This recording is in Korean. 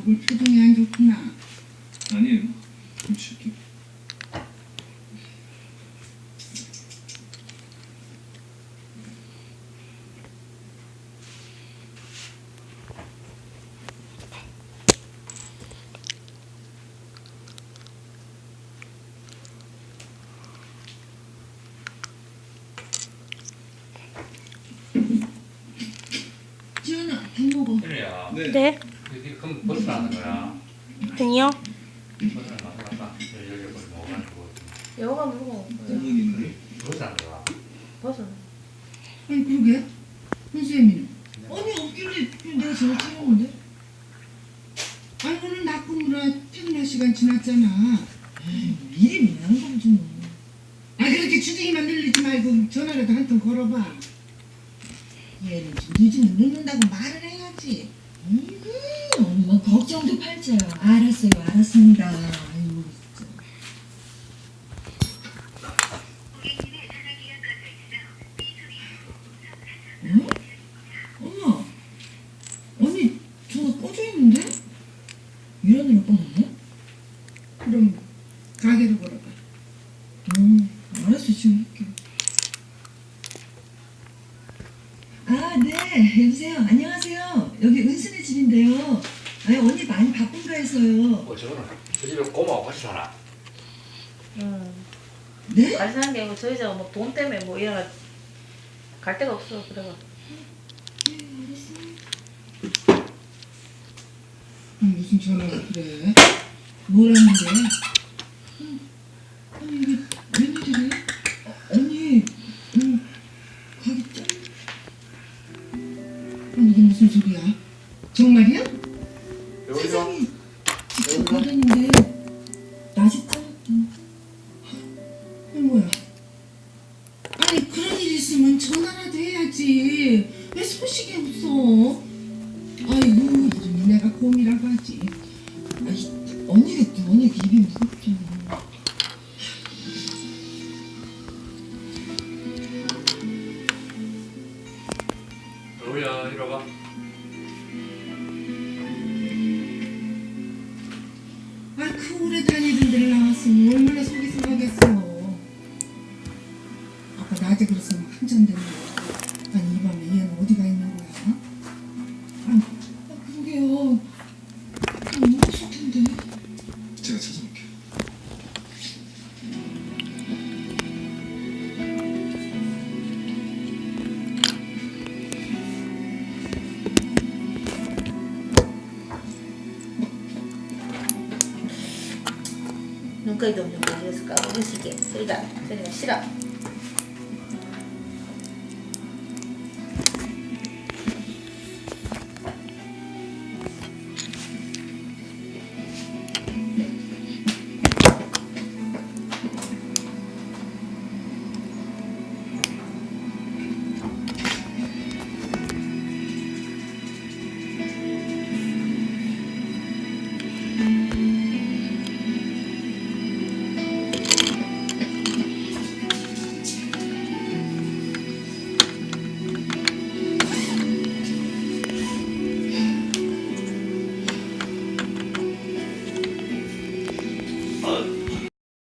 얼굴 표정이 안 좋구나. 아니에요. 좀 쉴게. 지연아, 밥 먹어. 그래야. 네. 네. 이게 그럼 벗어나는 거야. 아니요. 벗어나다가 여기 먹어가지고 여가 무거워. 구멍인데. 벗어나는 거야. 벗어. 아니 그러게. 선생님은 아니 없길래 내가 저를 찾아오는데. 아니 오늘 낙고무라 퇴근할 시간 지났잖아. 에이, 일이 뭐한 거지 뭐. 아 그렇게 주둥이만 늘리지 말고 전화라도 한 통 걸어봐. 얘는 좀 늦으면 늦는다고 말을 해야지. 엄마 걱정도 팔자요. 알았어요, 알았습니다. 아이고 진짜. 응? 엄마, 언니 전화 꺼져 있는데? 유란으로 꺼놨네? 그럼 가게로 걸어봐. 알았어, 지금 할게. 아, 네, 여보세요. 안녕하세요. 여기 은순의 집인데요. 아니, 언니 많이 바쁜가 해서요. 저거는 저 집에 고모하고 같이 사나? 네? 같이 사는 게 아니고 저희 집은 뭐 돈 때문에 뭐 이래가 갈 데가 없어. 그래가 무슨 전화가 그래? 뭐라는데? 아니 이게 웬일이래? 언니, 가기 짠? 아니 이게 무슨 소리야? 정말이야? 세상에 직접 받았는데 낮에 떨었다. 아니 뭐야? 아니 그런 일 있으면 전화라도 해야지. 왜 소식이 없어? 아이고 이름이 내가 곰이라고 하지. 아이, 언니가 또 언니가 입이 무겁잖아. 여보야, 이리 와봐. 아 그 오래 다니던 데를 나왔으면 얼마나 속이 상하겠어. 아까 낮에 그랬으면 한잔 되는 거야. 아니 이 밤에 얘는 어디가 있는 거야? 아니 그러게요. 너무 무섭을 텐데. 제가 찾아볼게요. 눈가리도 없는 거 그랬을까? 무시게 소리가 싫어.